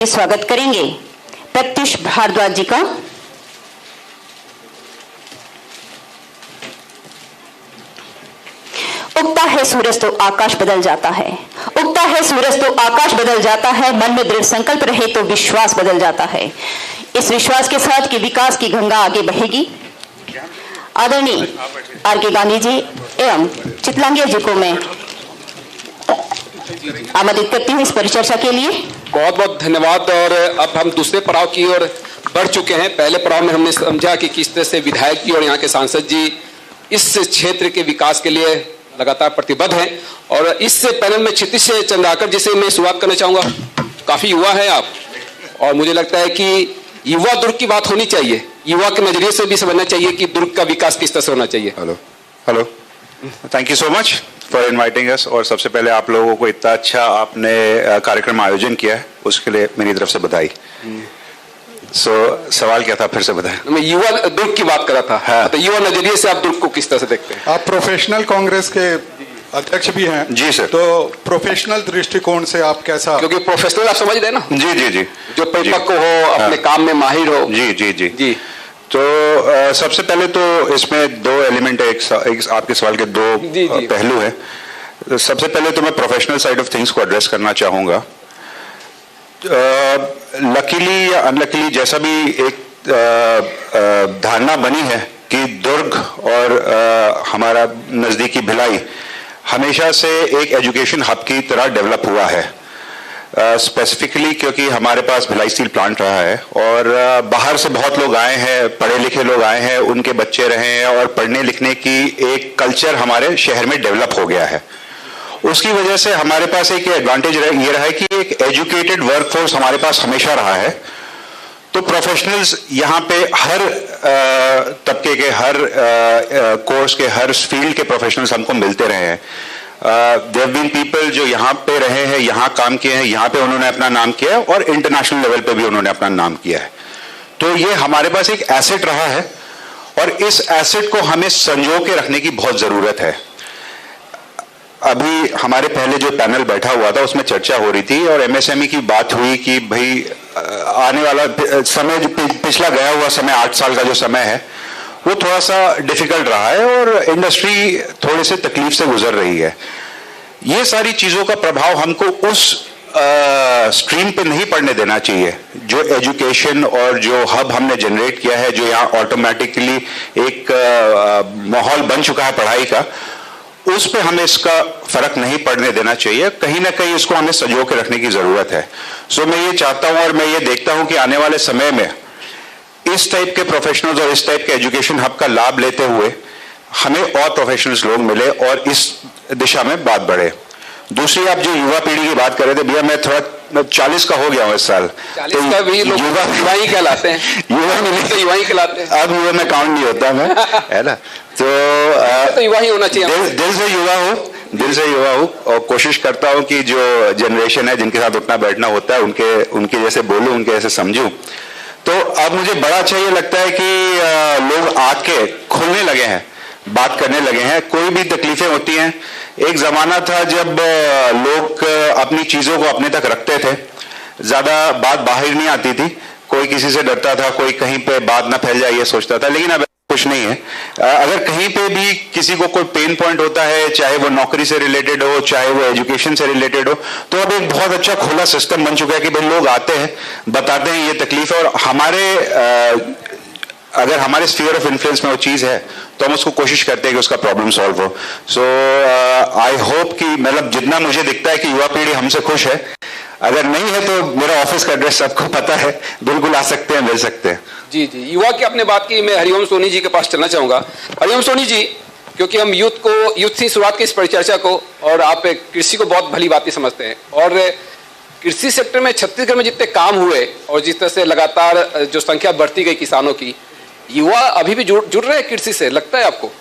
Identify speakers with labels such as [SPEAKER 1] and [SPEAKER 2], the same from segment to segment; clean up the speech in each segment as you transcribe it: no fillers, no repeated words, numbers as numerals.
[SPEAKER 1] स्वागत करेंगे प्रत्युष भारद्वाज जी का। उगता है सूरज तो आकाश बदल जाता है, उगता है सूरज तो आकाश बदल जाता है, मन में दृढ़ संकल्प रहे तो विश्वास बदल जाता है। इस विश्वास के साथ कि विकास की गंगा आगे बहेगी, आदरणीय आर.के. गांधी जी एवं चितलांगिया जी को मैं आमंत्रित करती हूँ इस परिचर्चा के लिए।
[SPEAKER 2] बहुत बहुत धन्यवाद। और अब हम दूसरे पड़ाव की ओर बढ़ चुके हैं। पहले पड़ाव में हमने समझा कि किस तरह से विधायक जी और यहाँ के सांसद जी इस क्षेत्र के विकास के लिए लगातार प्रतिबद्ध हैं। और इस पैनल में क्षितिज चंद्राकर जी से मैं शुरुआत करना चाहूँगा। काफ़ी युवा है आप, और मुझे लगता है कि युवा दुर्ग की बात होनी चाहिए, युवा के नजरिए से भी समझना चाहिए कि दुर्ग का विकास किस तरह से होना चाहिए।
[SPEAKER 3] Hello, thank you so much for inviting us. और सबसे पहले आप लोगों को इतना अच्छा आपने कार्यक्रम आयोजन किया है, उसके लिए मेरी तरफ से बधाई। सवाल क्या था, फिर से बताएं।
[SPEAKER 2] मैं युवा दुर्ग की बात कर रहा था। हाँ। तो युवा नजरिए से आप दुर्ग को किस तरह से देखते हैं?
[SPEAKER 4] आप प्रोफेशनल कांग्रेस के अध्यक्ष भी हैं।
[SPEAKER 3] जी सर।
[SPEAKER 4] तो प्रोफेशनल दृष्टिकोण से आप कैसा?
[SPEAKER 2] क्योंकि प्रोफेशनल आप समझ रहे हैं ना।
[SPEAKER 3] जी जी जी,
[SPEAKER 2] जो परिपक्व हो, अपने काम में माहिर हो।
[SPEAKER 3] जी जी जी
[SPEAKER 2] जी।
[SPEAKER 3] तो सबसे पहले तो इसमें दो एलिमेंट है, एक आपके सवाल के दो पहलू है। सबसे पहले तो मैं प्रोफेशनल साइड ऑफ थिंग्स को एड्रेस करना चाहूँगा। लकीली या अनलकीली, जैसा भी एक धारणा बनी है कि दुर्ग और हमारा नज़दीकी भिलाई हमेशा से एक एजुकेशन हब की तरह डेवलप हुआ है। स्पेसिफिकली क्योंकि हमारे पास भिलाई स्टील प्लांट रहा है और बाहर से बहुत लोग आए हैं, पढ़े लिखे लोग आए हैं, उनके बच्चे रहे हैं और पढ़ने लिखने की एक कल्चर हमारे शहर में डेवलप हो गया है। उसकी वजह से हमारे पास एक एडवांटेज ये रहा है कि एक एजुकेटेड वर्कफोर्स हमारे पास हमेशा रहा है। तो प्रोफेशनल्स यहाँ पे हर तबके के, हर कोर्स के, हर फील्ड के प्रोफेशनल्स हमको मिलते रहे हैं। देयर बीन पीपल जो यहाँ पे रहे हैं, यहाँ काम किए हैं, यहाँ पे उन्होंने अपना नाम किया है और इंटरनेशनल लेवल पे भी उन्होंने अपना नाम किया है। तो ये हमारे पास एक एसेट रहा है और इस एसेट को हमें संजो के रखने की बहुत ज़रूरत है। अभी हमारे पहले जो पैनल बैठा हुआ था उसमें चर्चा हो रही थी और एमएसएमई की बात हुई कि भाई आने वाला समय, जो पिछला गया हुआ समय, 8 साल का जो समय है, वो थोड़ा सा डिफिकल्ट रहा है और इंडस्ट्री थोड़े से तकलीफ से गुजर रही है। ये सारी चीज़ों का प्रभाव हमको उस स्ट्रीम पे नहीं पड़ने देना चाहिए। जो एजुकेशन और जो हब हमने जनरेट किया है, जो यहाँ ऑटोमेटिकली एक माहौल बन चुका है पढ़ाई का, उस पे हमें इसका फर्क नहीं पड़ने देना चाहिए। कहीं ना कहीं इसको हमें संजो के रखने की जरूरत है। सो मैं ये चाहता हूं और मैं ये देखता हूं कि आने वाले समय में इस टाइप के प्रोफेशनल्स और इस टाइप के एजुकेशन हब का लाभ लेते हुए हमें और प्रोफेशनल्स लोग मिले और इस दिशा में बात बढ़े। दूसरी, आप जो युवा पीढ़ी की बात कर रहे थे, भैया मैं थोड़ा 40 का हो गया हूँ इस साल।
[SPEAKER 2] 40 का भी लोग युवा ही कहलाते हैं।
[SPEAKER 3] युवा में
[SPEAKER 2] तो युवा ही कहलाते हैं।
[SPEAKER 3] अब युवा में काउंट नहीं होता मैं, है ना।
[SPEAKER 2] तो युवा ही होना चाहिए।
[SPEAKER 3] दिल से युवा हो, दिल से युवा हो और कोशिश करता हूँ कि जो जनरेशन है जिनके साथ उठना बैठना होता है उनके जैसे बोलूँ, उनके जैसे समझूं। तो अब मुझे बड़ा अच्छा ये लगता है कि लोग आके खुलने लगे हैं, बात करने लगे हैं। कोई भी तकलीफें होती हैं, एक जमाना था जब लोग अपनी चीजों को अपने तक रखते थे, ज्यादा बात बाहर नहीं आती थी, कोई किसी से डरता था, कोई कहीं पे बात ना फैल जाए ये सोचता था। लेकिन अब कुछ नहीं है। अगर कहीं पे भी किसी को कोई पेन पॉइंट होता है, चाहे वो नौकरी से रिलेटेड हो, चाहे वो एजुकेशन से रिलेटेड हो, तो अब एक बहुत अच्छा खुला सिस्टम बन चुका है कि भाई लोग आते हैं, बताते हैं ये तकलीफ है और अगर हमारे स्फीयर ऑफ इन्फ्लुएंस में वो चीज़ है तो हम उसको कोशिश करते हैं कि उसका प्रॉब्लम सॉल्व हो। सो आई होप कि मतलब जितना मुझे दिखता है कि युवा पीढ़ी हमसे खुश है। अगर नहीं है तो मेरा ऑफिस का एड्रेस सबको पता है, बिल्कुल आ सकते हैं, मिल सकते हैं।
[SPEAKER 2] जी जी, युवा की आपने बात की, मैं हरिओम सोनी जी के पास चलना चाहूँगा। हरिओम सोनी जी, क्योंकि हम यूथ से शुरुआत की इस परिचर्चा को, और आप कृषि को बहुत भली बात समझते हैं, और कृषि सेक्टर में छत्तीसगढ़ में जितने काम हुए और जिस तरह से लगातार जो संख्या बढ़ती गई किसानों की, युवा अभी भी जुड़ रहे हैं कृषि से, लगता है आपको?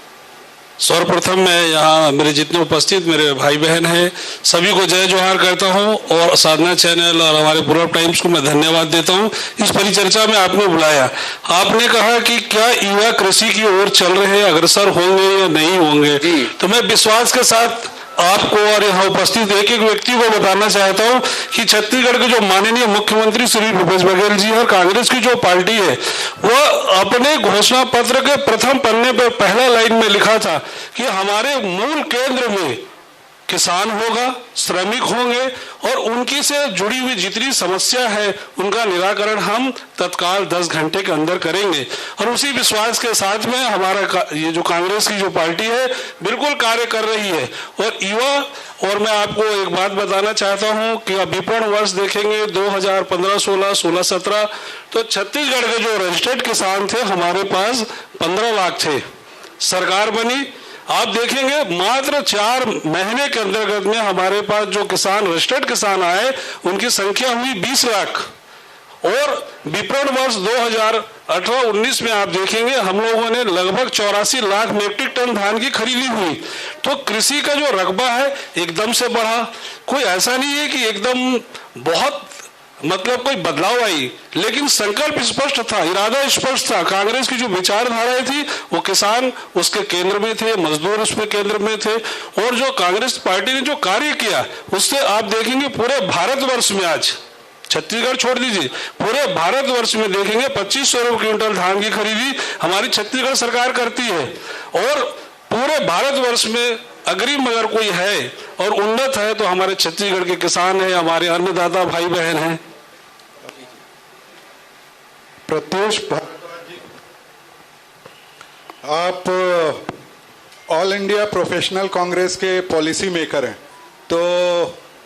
[SPEAKER 5] सर्वप्रथम मैं यहाँ मेरे जितने उपस्थित मेरे भाई बहन हैं सभी को जय जोहार करता हूँ और साधना चैनल और हमारे पूर्व टाइम्स को मैं धन्यवाद देता हूँ। इस परिचर्चा में आपने बुलाया, आपने कहा कि क्या युवा कृषि की ओर चल रहे हैं, अग्रसर होंगे या नहीं होंगे, तो मैं विश्वास के साथ आपको और यहाँ उपस्थित एक एक व्यक्ति को बताना चाहता हूँ कि छत्तीसगढ़ के जो माननीय मुख्यमंत्री श्री भूपेश बघेल जी और कांग्रेस की जो पार्टी है वह अपने घोषणा पत्र के प्रथम पन्ने पर पहला लाइन में लिखा था कि हमारे मूल केंद्र में किसान होगा, श्रमिक होंगे और उनकी से जुड़ी हुई जितनी समस्या है उनका निराकरण हम तत्काल 10 घंटे के अंदर करेंगे। और उसी विश्वास के साथ में हमारा ये जो कांग्रेस की जो पार्टी है बिल्कुल कार्य कर रही है। और युवा, और मैं आपको एक बात बताना चाहता हूं कि विपणन वर्ष देखेंगे 2015-16, 16-17 तो छत्तीसगढ़ के जो रजिस्टर्ड किसान थे हमारे पास 15 लाख थे। सरकार बनी, आप देखेंगे मात्र 4 महीने के अंतर्गत में हमारे पास जो किसान रजिस्टर्ड किसान आए उनकी संख्या हुई 20 लाख। और विपणन वर्ष 2018-19 में आप देखेंगे हम लोगों ने लगभग 84 लाख मीट्रिक टन धान की खरीदी हुई। तो कृषि का जो रकबा है एकदम से बढ़ा। कोई ऐसा नहीं है कि एकदम बहुत मतलब कोई बदलाव आई, लेकिन संकल्प स्पष्ट था, इरादा स्पष्ट था। कांग्रेस की जो विचारधाराएं थी वो किसान उसके केंद्र में थे, मजदूर उसमें केंद्र में थे। और जो कांग्रेस पार्टी ने जो कार्य किया उससे आप देखेंगे पूरे भारतवर्ष में, आज छत्तीसगढ़ छोड़ दीजिए, पूरे भारतवर्ष में देखेंगे 2500 रुपये क्विंटल धान की खरीदी हमारी छत्तीसगढ़ सरकार करती है। और पूरे भारतवर्ष में अग्रिम अगर कोई है और उन्नत है तो हमारे छत्तीसगढ़ के किसान हैं, हमारे अन्नदाता भाई बहन हैं।
[SPEAKER 4] प्रत्युष भारद्वाज जी, आप ऑल इंडिया प्रोफेशनल कांग्रेस के पॉलिसी मेकर हैं, तो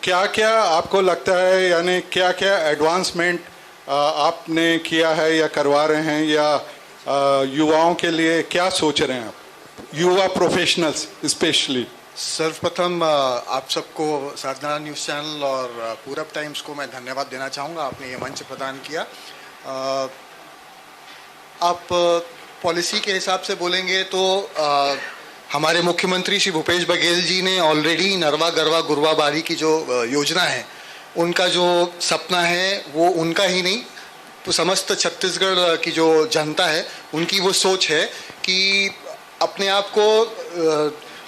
[SPEAKER 4] क्या क्या आपको लगता है, यानी क्या क्या एडवांसमेंट आपने किया है या करवा रहे हैं, या युवाओं के लिए क्या सोच रहे हैं आप, युवा प्रोफेशनल्स स्पेशली?
[SPEAKER 6] सर्वप्रथम आप सबको साधना न्यूज़ चैनल और पूरब टाइम्स को मैं धन्यवाद देना चाहूँगा, आपने ये मंच प्रदान किया। आप पॉलिसी के हिसाब से बोलेंगे तो हमारे मुख्यमंत्री श्री भूपेश बघेल जी ने ऑलरेडी नरवा गरवा गुरवा बारी की जो योजना है, उनका जो सपना है वो उनका ही नहीं तो समस्त छत्तीसगढ़ की जो जनता है उनकी वो सोच है कि अपने आप को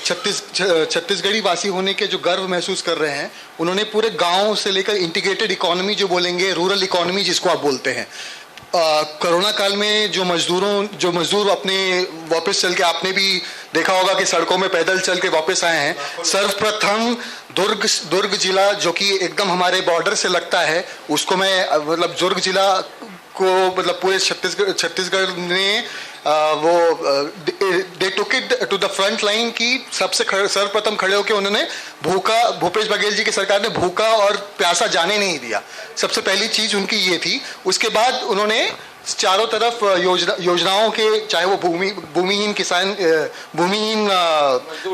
[SPEAKER 6] छत्तीसगढ़ी वासी होने के जो गर्व महसूस कर रहे हैं, उन्होंने पूरे गांव से लेकर इंटीग्रेटेड इकोनॉमी जो बोलेंगे, रूरल इकोनॉमी जिसको आप बोलते हैं, कोरोना काल में जो मजदूर अपने वापस चल के, आपने भी देखा होगा कि सड़कों में पैदल चल के वापस आए हैं। सर्वप्रथम दुर्ग जिला जो कि एकदम हमारे बॉर्डर से लगता है, उसको मैं मतलब दुर्ग जिला को मतलब पूरे छत्तीसगढ़ ने they took it to the front line की सबसे सर्वप्रथम खड़े होकर उन्होंने भूपेश बघेल जी की सरकार ने भूखा और प्यासा जाने नहीं दिया। सबसे पहली चीज उनकी ये थी। उसके बाद उन्होंने चारों तरफ योजनाओं के, चाहे वो भूमिहीन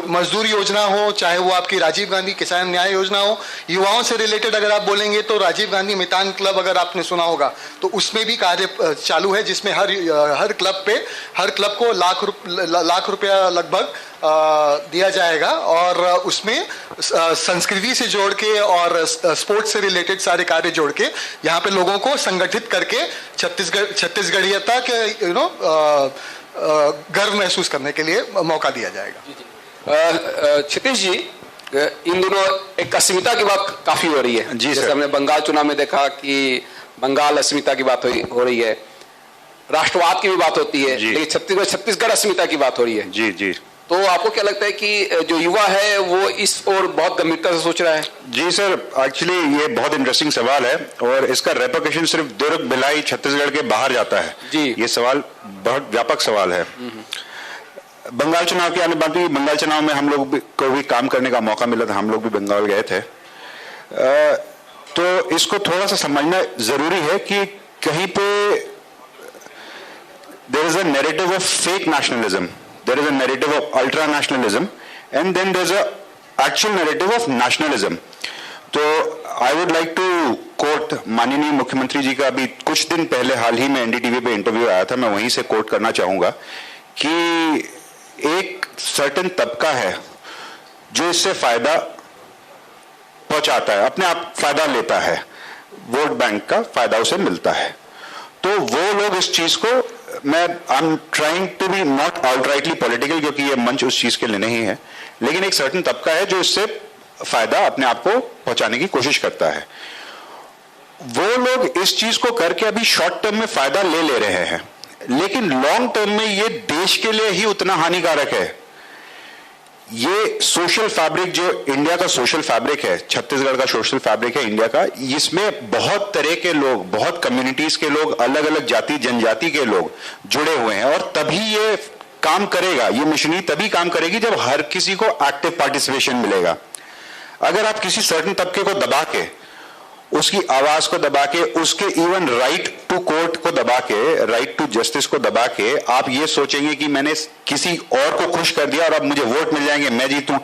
[SPEAKER 6] मजदूर योजना हो, चाहे वो आपकी राजीव गांधी किसान न्याय योजना हो, युवाओं से रिलेटेड अगर आप बोलेंगे तो राजीव गांधी मितान क्लब अगर आपने सुना होगा तो उसमें भी कार्य चालू है, जिसमें हर क्लब को लाख रुपया लगभग दिया जाएगा और उसमें संस्कृति से जोड़ के और स्पोर्ट्स से रिलेटेड सारे कार्य जोड़ के यहाँ पे लोगों को संगठित करके छत्तीसगढ़ीयता के गर्व महसूस करने के लिए मौका दिया जाएगा।
[SPEAKER 2] क्षितिज जी, इन दिनों एक अस्मिता की बात काफी हो रही है।
[SPEAKER 3] जी,
[SPEAKER 2] जैसे हमने बंगाल चुनाव में देखा कि बंगाल अस्मिता की बात हो रही है, राष्ट्रवाद की भी बात होती है, लेकिन छत्तीसगढ़ अस्मिता की बात हो रही है।
[SPEAKER 3] जी जी।
[SPEAKER 2] तो आपको क्या लगता है कि जो युवा है वो इस ओर बहुत गंभीरता से सोच रहा है?
[SPEAKER 3] जी सर, एक्चुअली ये बहुत इंटरेस्टिंग सवाल है और इसका रेपरकशन सिर्फ दुर्ग, भिलाई, छत्तीसगढ़ के बाहर जाता है
[SPEAKER 2] जी।
[SPEAKER 3] ये सवाल बहुत व्यापक सवाल है। बंगाल चुनाव की आने बात हुई, बंगाल चुनाव में हम लोग को भी काम करने का मौका मिला था, हम लोग भी बंगाल गए थे। तो इसको थोड़ा सा समझना जरूरी है कि कहीं पे there is a narrative of fake nationalism, there is a narrative of ultra nationalism, and then there's a actual narrative of nationalism. तो I would like to quote माननीय मुख्यमंत्री जी का अभी कुछ दिन पहले हाल ही में एनडीटीवी पे इंटरव्यू आया था, मैं वहीं से कोट करना चाहूंगा कि एक सर्टेन तबका है जो इससे फायदा पहुंचाता है, अपने आप फायदा लेता है, वोट बैंक का फायदा उसे मिलता है। तो वो लोग इस चीज को, मैं I am trying to be not outrightly political क्योंकि ये मंच उस चीज के लिए नहीं है, लेकिन एक सर्टेन तबका है जो इससे फायदा अपने आप को पहुंचाने की कोशिश करता है। वो लोग इस चीज को करके अभी शॉर्ट टर्म में फायदा ले रहे हैं, लेकिन लॉन्ग टर्म में ये देश के लिए ही उतना हानिकारक है। ये सोशल फैब्रिक जो इंडिया का सोशल फैब्रिक है, छत्तीसगढ़ का सोशल फैब्रिक है इंडिया का, इसमें बहुत तरह के लोग, बहुत कम्युनिटीज के लोग, अलग अलग जाति जनजाति के लोग जुड़े हुए हैं, और तभी ये काम करेगा, ये मशीनरी तभी काम करेगी जब हर किसी को एक्टिव पार्टिसिपेशन मिलेगा। अगर आप किसी सर्टेन तबके को दबा के, उसकी आवाज को दबा के, उसके इवन राइट टू कोर्ट को दबा के, राइट टू जस्टिस को दबा के आप ये सोचेंगे कि मैंने किसी और को खुश कर दिया और अब मुझे वोट मिल जाएंगे, मैं जीतूं,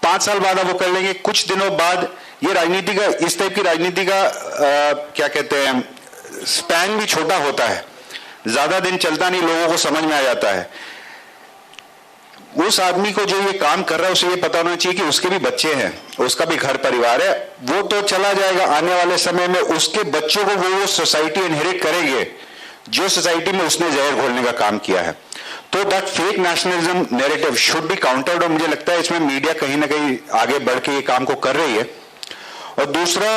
[SPEAKER 3] 5 साल बाद आप वो कर लेंगे। कुछ दिनों बाद ये राजनीति का, इस टाइप की राजनीति का क्या कहते हैं, स्पैन भी छोटा होता है, ज्यादा दिन चलता नहीं, लोगों को समझ में आ जाता है। उस आदमी को जो ये काम कर रहा है उसे ये पता होना चाहिए कि उसके भी बच्चे हैं, उसका भी घर परिवार है, वो तो चला जाएगा, आने वाले समय में उसके बच्चों को वो सोसाइटी इनहेरिट करेंगे जो सोसाइटी में उसने जहर घोलने का काम किया है। तो that fake nationalism narrative should be countered, और मुझे लगता है इसमें मीडिया कहीं ना कहीं आगे बढ़ के ये काम को कर रही है। और दूसरा,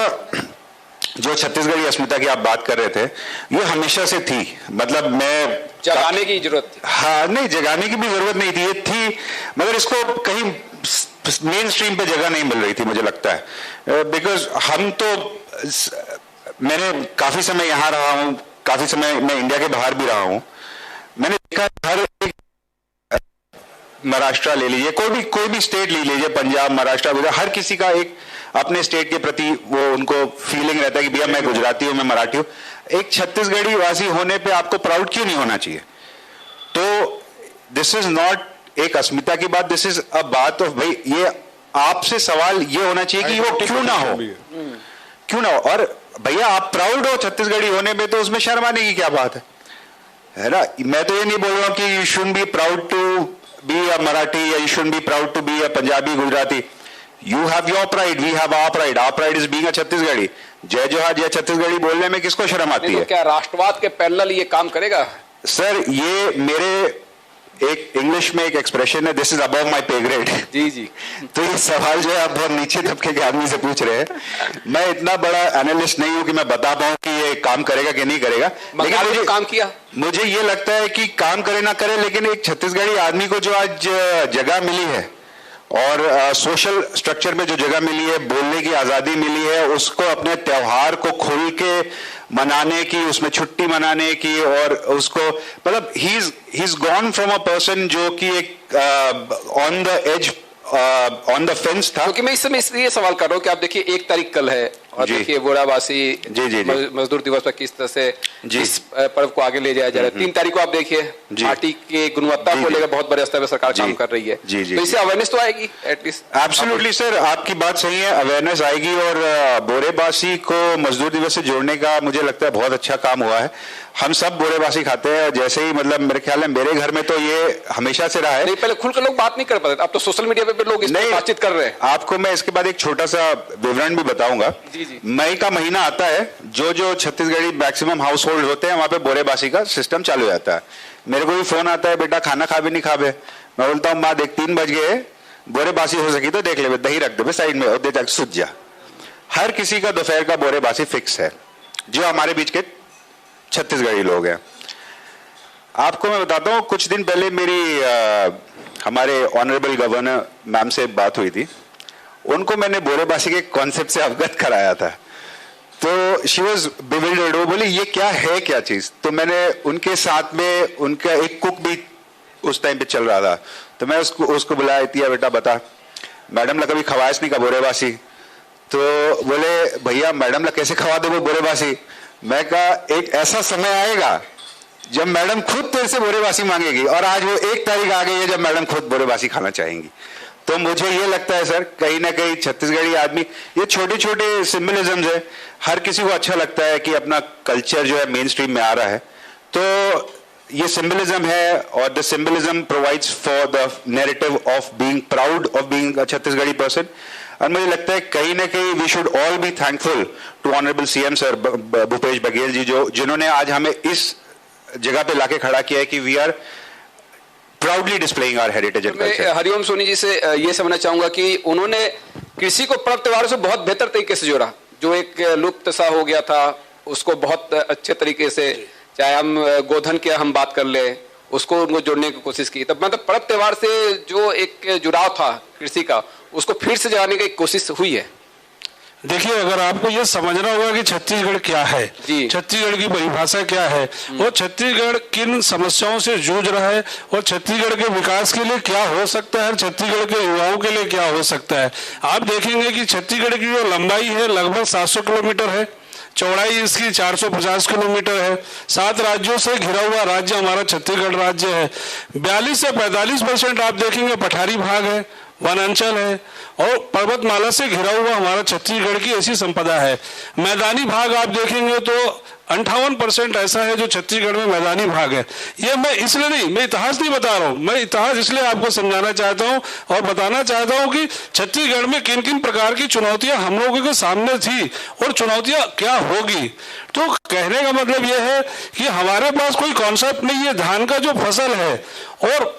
[SPEAKER 3] जो छत्तीसगढ़ी अस्मिता की आप बात कर रहे थे, ये हमेशा से थी, मतलब मैं
[SPEAKER 2] जगाने की जरूरत थी।
[SPEAKER 3] हाँ, नहीं जगाने की भी जरूरत नहीं थी, ये थी, मगर इसको कहीं मेन स्ट्रीम पे जगह नहीं मिल रही थी मुझे लगता है। बिकॉज हम तो, मैंने काफी समय यहाँ रहा हूँ, काफी समय मैं इंडिया के बाहर भी रहा हूँ, मैंने देखा हर एक, महाराष्ट्र ले लीजिए, कोई भी स्टेट ले लीजिए, पंजाब, महाराष्ट्र, गुजरात, हर किसी का एक अपने स्टेट के प्रति वो उनको फीलिंग रहता है कि भैया मैं गुजराती हूं, मैं मराठी हूं। एक छत्तीसगढ़ी वासी होने पे आपको प्राउड क्यों नहीं होना चाहिए? तो दिस इज नॉट एक अस्मिता की बात, दिस इज अ बात ऑफ, भाई ये आपसे सवाल ये होना चाहिए कि वो क्यों ना हो, क्यों ना हो। और भैया आप प्राउड हो छत्तीसगढ़ी होने में, तो उसमें शर्म आने की क्या बात है ना? मैं तो ये नहीं बोल रहा हूं कि you should be proud to be a Marathi, या you should be proud to be a Punjabi, Gujarati. You have your pride, we have our pride. Our pride is being a Chhattisgarhi. जय जोहार जय छत्तीसगढ़ी बोलने में किसको शर्म आती है?
[SPEAKER 2] तो क्या राष्ट्रवाद के पैरेलल ये काम करेगा?
[SPEAKER 3] सर, ये मेरे एक इंग्लिश में एक एक्सप्रेशन है, दिस इज अबव माई पे ग्रेड।
[SPEAKER 2] जी जी।
[SPEAKER 3] तो ये सवाल जो है आप बहुत नीचे तबके के आदमी से पूछ रहे हैं। मैं इतना बड़ा एनालिस्ट नहीं हूं कि मैं बता पाऊं कि ये काम करेगा कि नहीं करेगा, लेकिन मुझे
[SPEAKER 2] काम किया,
[SPEAKER 3] मुझे ये लगता है कि काम करे ना करे, लेकिन एक छत्तीसगढ़ी आदमी को जो आज जगह मिली है और सोशल स्ट्रक्चर में जो जगह मिली है, बोलने की आजादी मिली है, उसको अपने त्योहार को खुल के मनाने की, उसमें छुट्टी मनाने की, और उसको मतलब he is gone from a person जो कि एक on the edge, on the fence था।
[SPEAKER 2] क्योंकि मैं इस समय इसलिए सवाल कर रहा हूँ कि आप देखिए 1 तारीख कल है, और देखिए बोराबासी मजदूर दिवस पर किस तरह से इस पर्व को आगे ले जाया जा रहा है। 3 तारीख को आप देखिए पार्टी की गुणवत्ता को लेकर बहुत बड़े स्तर पर सरकार काम कर रही है, तो इससे अवेयरनेस तो आएगी एटलीस्ट।
[SPEAKER 3] एब्सोल्युटली सर, आपकी बात सही है, अवेयरनेस आएगी, और बोरेबासी को मजदूर दिवस से जोड़ने का मुझे लगता है बहुत अच्छा काम हुआ है। हम सब बोरेबासी खाते हैं, जैसे ही मतलब मेरे ख्याल में मेरे घर में तो ये हमेशा से रहा है।
[SPEAKER 2] नहीं, पहले खुलकर लोग बात नहीं कर पाते, अब तो सोशल मीडिया पे लोग इस पर बातचीत कर रहे हैं।
[SPEAKER 3] आपको मैं इसके बाद एक छोटा सा विवरण भी बताऊंगा। मई का महीना आता है, जो छत्तीसगढ़ी मैक्सिमम हाउस होल्ड होते हैं वहां पे बोरेबासी का सिस्टम चालू हो जाता है। मेरे को भी फोन आता है, बेटा खाना खा भी नहीं खाबे? मैं बोलता हूँ माँ देख 3 बज गए, बोरेबासी हो सकी तो देख ले, दही रख दे साइड में और दे जाकर सूझ जा। हर किसी का दोपहर का बोरेबासी फिक्स है, जो हमारे बीच के छत्तीसगढ़ी लोग हैं। आपको मैं बताता हूँ, कुछ दिन पहले मेरी हमारे ऑनरेबल गवर्नर मैम से बात हुई थी, उनको मैंने बोरेबासी के कॉन्सेप्ट से अवगत कराया था, तो शी वॉज बिविल्डर्ड। वो बोली ये क्या है, क्या चीज? तो मैंने उनके साथ में, उनका एक कुक भी उस टाइम पे चल रहा था, तो मैं उसको बुलाया, इतिया बेटा बता मैडम ला कभी खवाइश नहीं का बोरेबासी? तो बोले भैया मैडम ला कैसे खवा दो बोरेबासी? मैं कहा एक ऐसा समय आएगा जब मैडम खुद तेरे से बोरेबासी मांगेगी, और आज वो 1 तारीख आ गई है जब मैडम खुद बोरेबासी खाना चाहेंगी। तो मुझे ये लगता है सर, कहीं ना कहीं छत्तीसगढ़ी आदमी, ये छोटे छोटे सिंबलिज्म है, हर किसी को अच्छा लगता है कि अपना कल्चर जो है मेन स्ट्रीम में आ रहा है, तो ये सिंबलिज्म है, और the symbolism provides for the narrative of being proud of being a Chhattisgarhi person. और मुझे लगता है कहीं ना कहीं we should all be thankful to honourable CM sir Bhupesh Baghel ji, जिन्होंने आज हमें इस जगह पे लाके खड़ा किया है कि we are proudly displaying our heritage and
[SPEAKER 2] my
[SPEAKER 3] culture.
[SPEAKER 2] Hariom Soni ji से ये समझना चाहूंगा कि उन्होंने कृषि को पर्व त्योहारों से बहुत बेहतर तरीके से जोड़ा, जो एक लुप्त सा हो गया था उसको बहुत अच्छे तरीके से, चाहे हम गोधन की हम बात कर ले, उसको उनको जोड़ने की कोशिश की। तब मतलब पर्व त्योहार से जो एक जुड़ाव था कृषि का, उसको फिर से जगाने की कोशिश हुई है।
[SPEAKER 5] देखिए, अगर आपको ये समझना होगा कि छत्तीसगढ़ क्या है, छत्तीसगढ़ की परिभाषा क्या है, और छत्तीसगढ़ किन समस्याओं से जूझ रहा है, और छत्तीसगढ़ के विकास के लिए क्या हो सकता है, छत्तीसगढ़ के युवाओं के लिए क्या हो सकता है। आप देखेंगे कि छत्तीसगढ़ की जो लंबाई है लगभग 700 किलोमीटर है, चौड़ाई इसकी 450 किलोमीटर है, 7 राज्यों से घिरा हुआ राज्य हमारा छत्तीसगढ़ राज्य है। 42 से 45% आप देखेंगे पठारी भाग है, वनांचल है, और पर्वतमाला से घिरा हुआ हमारा छत्तीसगढ़ की ऐसी संपदा है। मैदानी भाग आप देखेंगे तो 58% ऐसा है जो छत्तीसगढ़ में मैदानी भाग है। ये मैं इसलिए नहीं, मैं इतिहास नहीं बता रहा हूँ, मैं इतिहास इसलिए आपको समझाना चाहता हूँ और बताना चाहता हूँ कि छत्तीसगढ़ में किन किन प्रकार की चुनौतियां हम लोगों के सामने थी और चुनौतियां क्या होगी। तो कहने का मतलब यह है कि हमारे पास कोई कॉन्सेप्ट नहीं है। धान का जो फसल है, और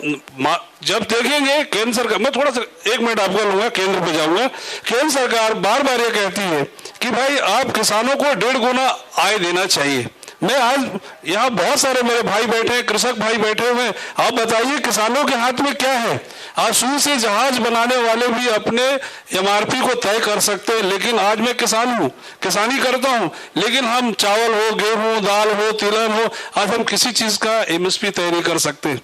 [SPEAKER 5] जब देखेंगे केंद्र सरकार, मैं थोड़ा सा 1 मिनट आपको लूंगा, केंद्र पे जाऊंगा। केंद्र सरकार बार बार ये कहती है कि भाई आप किसानों को 1.5 गुना आय देना चाहिए। मैं आज यहाँ बहुत सारे मेरे भाई बैठे हैं, कृषक भाई बैठे हुए हैं, आप बताइए किसानों के हाथ में क्या है। आज सुई से जहाज बनाने वाले भी अपने MRP को तय कर सकते हैं, लेकिन आज मैं किसान हूँ, किसानी करता हूँ, लेकिन हम चावल हो, गेहूं, दाल हो, तिलहन हो, आज हम किसी चीज का MSP तय नहीं कर सकते।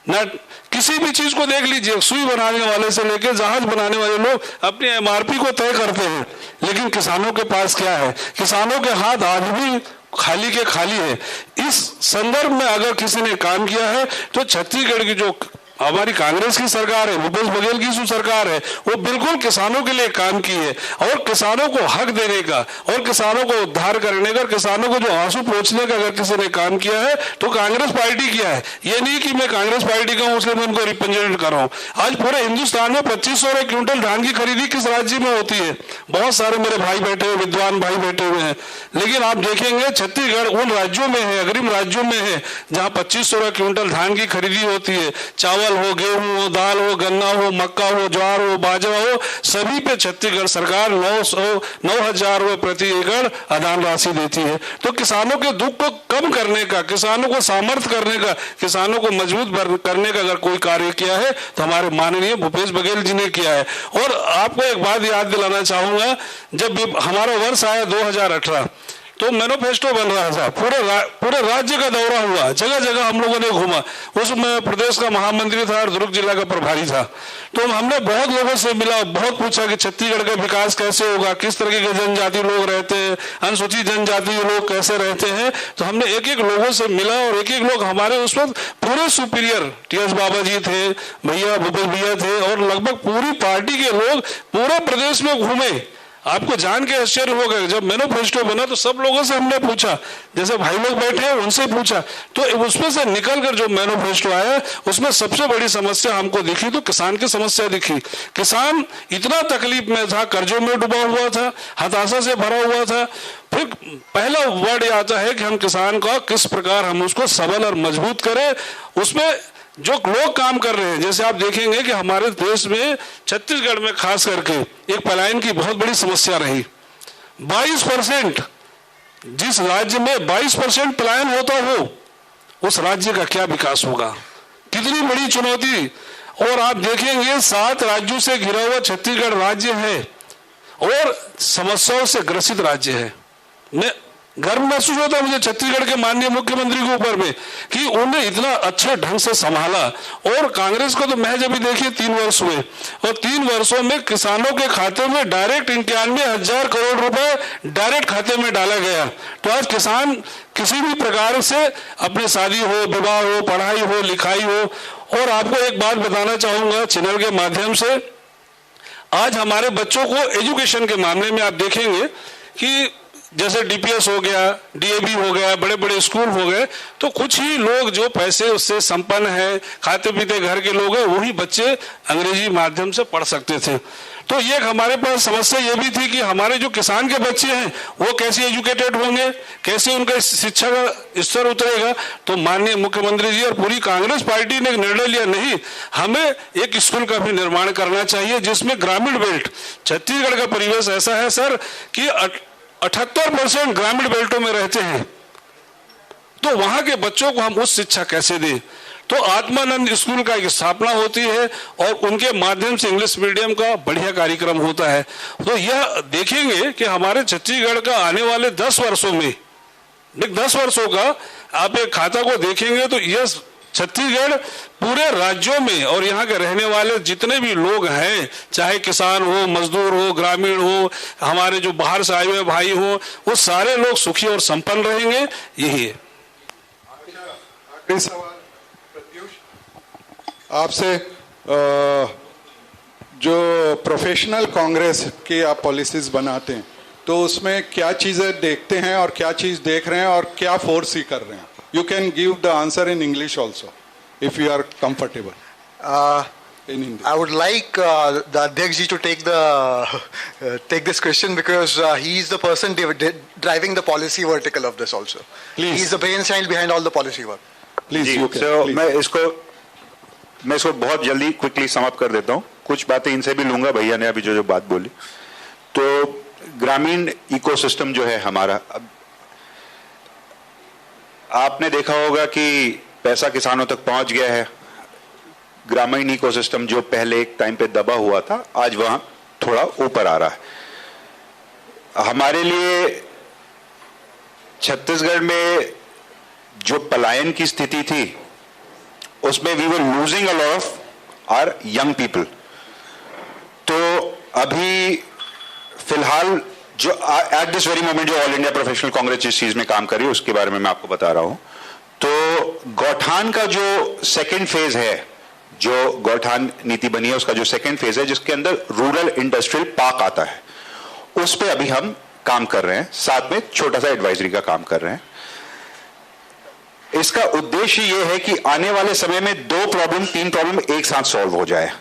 [SPEAKER 5] ना किसी भी चीज को देख लीजिए, सुई बनाने वाले से लेकर जहाज बनाने वाले लोग अपने MRP को तय करते हैं, लेकिन किसानों के पास क्या है? किसानों के हाथ आज भी खाली के खाली है। इस संदर्भ में अगर किसी ने काम किया है तो छत्तीसगढ़ की जो हमारी कांग्रेस की सरकार है, भूपेश बघेल की जो सरकार है, वो बिल्कुल किसानों के लिए काम की है, और किसानों को हक देने का और किसानों को उद्धार करने का, किसानों को जो आंसू पोंछने का अगर किसी ने काम किया है तो कांग्रेस पार्टी किया है। ये नहीं कि मैं कांग्रेस पार्टी का हूं इसलिए मैं उनको रिप्रेजेंट कर रहा हूं। आज पूरे हिंदुस्तान में 2500 क्विंटल धान की खरीदी किस राज्य में होती है? बहुत सारे मेरे भाई बैठे हुए, विद्वान भाई बैठे हुए हैं, लेकिन आप देखेंगे छत्तीसगढ़ उन राज्यों में है, अग्रिम राज्यों में है, जहां 2500 क्विंटल धान की खरीदी होती है। चावल हो, गेहूं हो, दाल हो, गन्ना हो, मक्का हो, ज्वार हो, बाजरा हो, सभी पे छत्तीसगढ़ सरकार 9,000 रुपए प्रति एकड़ अनुदान राशि देती है। तो किसानों के दुख को कम करने का, किसानों को सामर्थ्य करने का, किसानों को मजबूत करने का अगर कोई कार्य किया है तो हमारे माननीय भूपेश बघेल जी ने किया है। और आपको एक बात याद दिलाना चाहूंगा, जब हमारा वर्ष आया 2018 तो मैनिफेस्टो बन रहा था, पूरे राज्य का दौरा हुआ, जगह जगह हम लोगों ने घूमा। उसमें प्रदेश का महामंत्री था और दुर्ग जिला का प्रभारी था। तो हमने बहुत लोगों से मिला, बहुत पूछा कि छत्तीसगढ़ का विकास कैसे होगा, किस तरह के जनजाति लोग रहते हैं, अनुसूचित जनजाति लोग कैसे रहते हैं। तो हमने एक एक लोगों से मिला, और एक एक लोग हमारे उस वक्त पूरे सुपीरियर TS बाबा जी थे, भैया भूपेश भैया थे, और लगभग पूरी पार्टी के लोग पूरे प्रदेश में घूमे। आपको जान के आश्चर्य होगा, जब मैनिफेस्टो बना तो सब लोगों से हमने पूछा, जैसे भाई लोग बैठे हैं उनसे पूछा, तो उसमें से निकलकर जो मैनिफेस्टो आया उसमें सबसे बड़ी समस्या हमको दिखी तो किसान की समस्या दिखी। किसान इतना तकलीफ में था, कर्जों में डूबा हुआ था, हताशा से भरा हुआ था। फिर पहला वर्ड आता है कि हम किसान का किस प्रकार हम उसको सबल और मजबूत करें। उसमें जो लोग काम कर रहे हैं, जैसे आप देखेंगे कि हमारे देश में छत्तीसगढ़ में खास करके एक पलायन की बहुत बड़ी समस्या रही। 22%, जिस राज्य में 22% पलायन होता हो उस राज्य का क्या विकास होगा? कितनी बड़ी चुनौती। और आप देखेंगे 7 राज्यों से घिरा हुआ छत्तीसगढ़ राज्य है और समस्याओं से ग्रसित राज्य है। मैं गर्व महसूस होता है मुझे छत्तीसगढ़ के माननीय मुख्यमंत्री के ऊपर में कि उन्हें इतना अच्छे ढंग से संभाला। और कांग्रेस को तो महज अभी देखिए 3 वर्ष हुए, और 3 वर्षों में किसानों के खाते में डायरेक्ट 91,000 करोड़ रुपए डायरेक्ट खाते में डाला गया। तो आज किसान किसी भी प्रकार से अपने शादी हो, विवाह हो, पढ़ाई हो, लिखाई हो। और आपको एक बात बताना चाहूंगा चैनल के माध्यम से, आज हमारे बच्चों को एजुकेशन के मामले में आप देखेंगे कि जैसे DPS हो गया, DAV हो गया, बड़े बड़े स्कूल हो गए, तो कुछ ही लोग जो पैसे उससे संपन्न है, खाते पीते घर के लोग हैं, वही बच्चे अंग्रेजी माध्यम से पढ़ सकते थे। तो ये हमारे पास समस्या ये भी थी कि हमारे जो किसान के बच्चे हैं वो कैसे एजुकेटेड होंगे, कैसे उनका शिक्षा का स्तर उतरेगा। तो माननीय मुख्यमंत्री जी और पूरी कांग्रेस पार्टी ने एक निर्णय लिया, नहीं, हमें एक स्कूल का भी निर्माण करना चाहिए जिसमें ग्रामीण बेल्ट, छत्तीसगढ़ का परिवेश ऐसा है सर कि 78% ग्रामीण बेल्टों में रहते हैं, तो वहां के बच्चों को हम उस शिक्षा कैसे दें। तो आत्मानंद स्कूल का एक स्थापना होती है और उनके माध्यम से इंग्लिश मीडियम का बढ़िया कार्यक्रम होता है। तो यह देखेंगे कि हमारे छत्तीसगढ़ का आने वाले 10 वर्षों में, 10 वर्षों का आप एक खाता को देखेंगे तो यह छत्तीसगढ़ पूरे राज्यों में और यहाँ के रहने वाले जितने भी लोग हैं, चाहे किसान हो, मजदूर हो, ग्रामीण हो, हमारे जो बाहर से आए हुए भाई हो, वो सारे लोग सुखी और संपन्न रहेंगे। यही है।
[SPEAKER 4] आखिरी सवाल प्रत्युष आपसे, जो प्रोफेशनल कांग्रेस की आप पॉलिसीज बनाते हैं तो उसमें क्या चीज़ें देखते हैं और क्या चीज़ देख रहे हैं और क्या फोर्स ही कर रहे हैं? You can give the answer in English also, if you are comfortable. In Hindi.
[SPEAKER 6] I would like the Adhyaksh ji to take this question because he is the person driving the policy vertical of this also.
[SPEAKER 4] Please.
[SPEAKER 6] He is the brainchild behind all the policy work.
[SPEAKER 4] Please,
[SPEAKER 3] ji,
[SPEAKER 4] you can.
[SPEAKER 3] so
[SPEAKER 4] please.
[SPEAKER 3] मैं इसको बहुत जल्दी quickly समाप्त कर देता हूँ। कुछ बातें इनसे भी लूंगा, भैया ने अभी जो बात बोली। तो ग्रामीण इकोसिस्टम जो है हमारा, अब आपने देखा होगा कि पैसा किसानों तक पहुंच गया है। ग्रामीण इकोसिस्टम जो पहले एक टाइम पे दबा हुआ था, आज वहां थोड़ा ऊपर आ रहा है। हमारे लिए छत्तीसगढ़ में जो पलायन की स्थिति थी उसमें we were losing a lot of our young people. तो अभी फिलहाल जो एट दिस वेरी मोमेंट जो ऑल इंडिया प्रोफेशनल कांग्रेस जिस चीज में काम कर रही है उसके बारे में मैं आपको बता रहा हूं। तो गौठान का जो सेकेंड फेज है, जो गौठान नीति बनी है उसका जो सेकेंड फेज है, जिसके अंदर रूरल इंडस्ट्रियल पार्क आता है, उस पे अभी हम काम कर रहे हैं। साथ में छोटा सा एडवाइजरी का काम कर रहे हैं। इसका उद्देश्य यह है कि आने वाले समय में 3 प्रॉब्लम एक साथ सॉल्व हो जाए।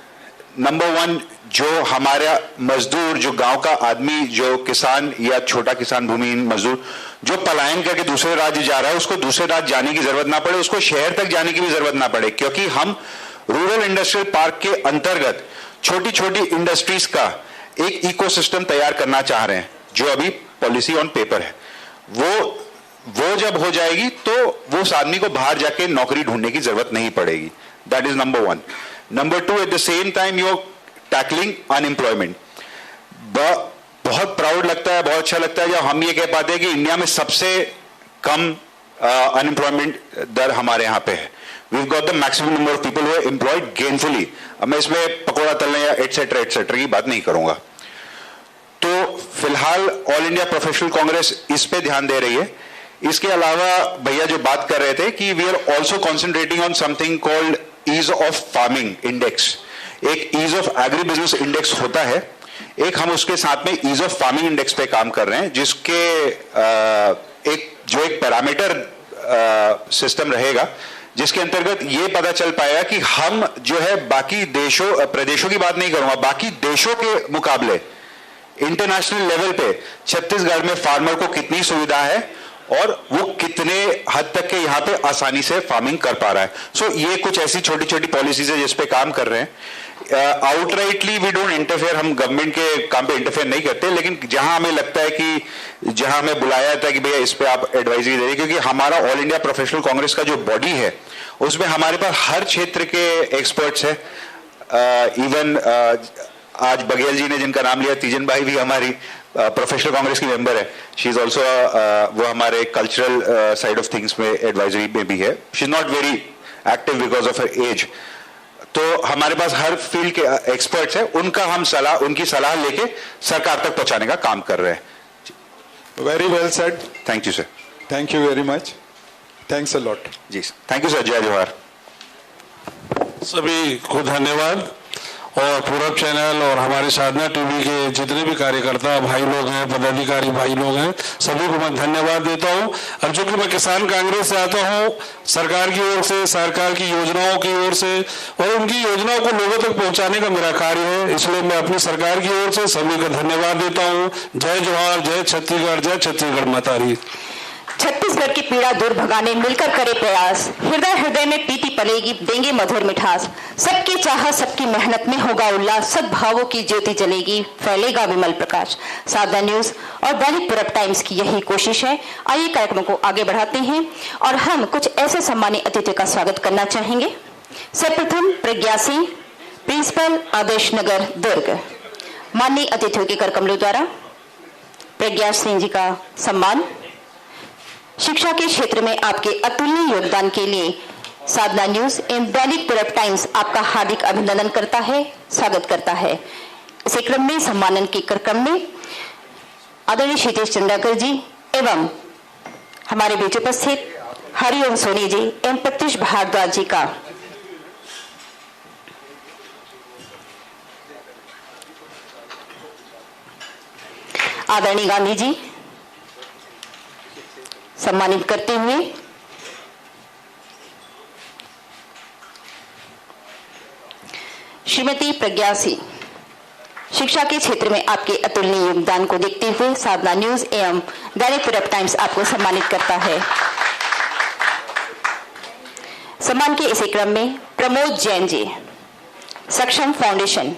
[SPEAKER 3] नंबर 1, जो हमारा मजदूर, जो गांव का आदमी, जो किसान या छोटा किसान भूमिहीन मजदूर जो पलायन करके दूसरे राज्य जा रहा है, उसको दूसरे राज्य जाने की जरूरत ना पड़े, उसको शहर तक जाने की भी जरूरत ना पड़े, क्योंकि हम रूरल इंडस्ट्रियल पार्क के अंतर्गत छोटी छोटी इंडस्ट्रीज का एक इकोसिस्टम तैयार करना चाह रहे हैं, जो अभी पॉलिसी ऑन पेपर है। वो जब हो जाएगी तो वो उस आदमी को बाहर जाके नौकरी ढूंढने की जरूरत नहीं पड़ेगी। That is number 1। Number 2, at the same time you are tackling unemployment. बहुत प्राउड लगता है, बहुत अच्छा लगता है जब हम ये कह पाते हैं कि इंडिया में सबसे कम अनएम्प्लॉयमेंट दर हमारे यहाँ पे है। We've got the maximum number of people who are employed gainfully। अब मैं इसमें पकौड़ा तलने या एटसेट्रा की बात नहीं करूंगा। तो फिलहाल ऑल इंडिया प्रोफेशनल कांग्रेस इस पे ध्यान दे रही है। इसके अलावा भैया जो बात कर रहे थे कि we are also concentrating on something called ease of farming index. एक ease of agribusiness index होता है, एक हम उसके साथ में ईज ऑफ फार्मिंग इंडेक्स पे काम कर रहे हैं, जिसके एक पैरामीटर सिस्टम रहेगा, जिसके अंतर्गत ये पता चल पाएगा कि हम जो है बाकी प्रदेशों की बात नहीं करूंगा, बाकी देशों के मुकाबले इंटरनेशनल लेवल पे छत्तीसगढ़ में फार्मर को कितनी सुविधा है और वो कितने हद तक के यहाँ पे आसानी से फार्मिंग कर पा रहा है। सो ये कुछ ऐसी छोटी छोटी पॉलिसीज है जिस पे काम कर रहे हैं। आउटराइटली वी डोंट इंटरफेयर, हम गवर्नमेंट के काम पे इंटरफेयर नहीं करते, लेकिन जहां हमें लगता है कि जहां हमें बुलाया जाता है कि भैया इस पे आप एडवाइजरी दे, क्योंकि हमारा ऑल इंडिया प्रोफेशनल कांग्रेस का जो बॉडी है उसमें हमारे पास हर क्षेत्र के एक्सपर्ट्स है। इवन आज बघेल जी ने जिनका नाम लिया, तीजन भाई भी हमारी प्रोफेशनल कांग्रेस की मेंबर है। शी इज ऑल्सो वो हमारे कल्चरल साइड ऑफ थिंग्स में एडवाइजरी में भी है। She is not very active because of her age. तो हमारे पास हर फील्ड के एक्सपर्ट्स हैं, उनकी सलाह लेके सरकार तक पहुंचाने का काम कर रहे हैं।
[SPEAKER 4] Very well said.
[SPEAKER 3] Thank you sir.
[SPEAKER 4] Thank you very much. Thanks a lot.
[SPEAKER 3] जी थैंक यू सर। जय जोहार।
[SPEAKER 5] सभी को धन्यवाद। और पूरब चैनल और हमारे साधना टीवी के जितने भी कार्यकर्ता भाई लोग हैं, पदाधिकारी भाई लोग हैं, सभी को मैं धन्यवाद देता हूं। अब चूंकि मैं किसान कांग्रेस से आता हूं, सरकार की ओर से, सरकार की योजनाओं की ओर से और उनकी योजनाओं को लोगों तक पहुंचाने का मेरा कार्य है, इसलिए मैं अपनी सरकार की ओर से सभी को धन्यवाद देता हूं। जय जोहार, जय छत्तीसगढ़, जय छत्तीसगढ़ माता री।
[SPEAKER 1] छत्तीसगढ़ की पीड़ा दूर भगाने मिलकर करे प्रयास, हृदय हृदय में प्रीति पलेगी, देंगे मधुर मिठास, सबकी चाह सबकी मेहनत में होगा उल्लास, सद्भावों की ज्योति जलेगी, फैलेगा विमल प्रकाश। साधना न्यूज और दैनिक पूरब टाइम्स की यही कोशिश है। आइए कार्यक्रम को आगे बढ़ाते हैं और हम कुछ ऐसे सम्मानित अतिथियों का स्वागत करना चाहेंगे। सर्वप्रथम प्रज्ञा सिंह, प्रिंसिपल आदर्श नगर दुर्ग। माननीय अतिथियों के कर कमलों द्वारा प्रज्ञा सिंह जी का सम्मान। शिक्षा के क्षेत्र में आपके अतुलनीय योगदान के लिए साधना न्यूज एवं दैनिक पूरब टाइम्स आपका हार्दिक अभिनंदन करता है, स्वागत करता है। इसी क्रम में सम्मानन के कार्यक्रम में आदरणीय क्षितिज चंद्राकर जी एवं हमारे बीच उपस्थित हरिओम सोनी जी एवं प्रत्युष भारद्वाज जी का आदरणीय गांधी जी सम्मानित करते हुए श्रीमती प्रज्ञा सिंह, शिक्षा के क्षेत्र में आपके अतुलनीय योगदान को देखते हुए साधना न्यूज एवं दैनिक पूरब टाइम्स आपको सम्मानित करता है। सम्मान के इसी क्रम में प्रमोद जैन जी, सक्षम फाउंडेशन।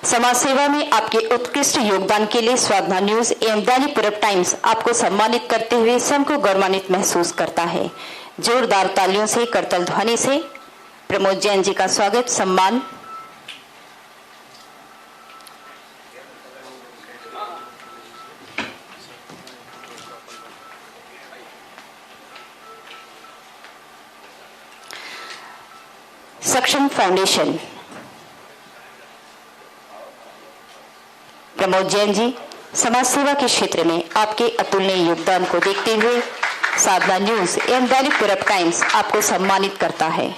[SPEAKER 1] समाज सेवा में आपके उत्कृष्ट योगदान के लिए साधना न्यूज एवं दैनिक पूरब टाइम्स आपको सम्मानित करते हुए स्वयं को गौरवान्वित महसूस करता है। जोरदार तालियों से, करतल ध्वनि से प्रमोद जैन जी का स्वागत, सम्मान। सक्षम फाउंडेशन, प्रमोद जैन जी, समाज सेवा के क्षेत्र में आपके अतुलनीय योगदान को देखते हुए साधना न्यूज एवं दैनिक पूरब टाइम्स आपको सम्मानित करता है।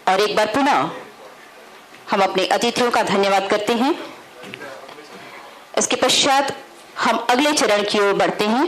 [SPEAKER 1] और एक बार पुनः हम अपने अतिथियों का धन्यवाद करते हैं। इसके पश्चात हम अगले चरण की ओर बढ़ते हैं।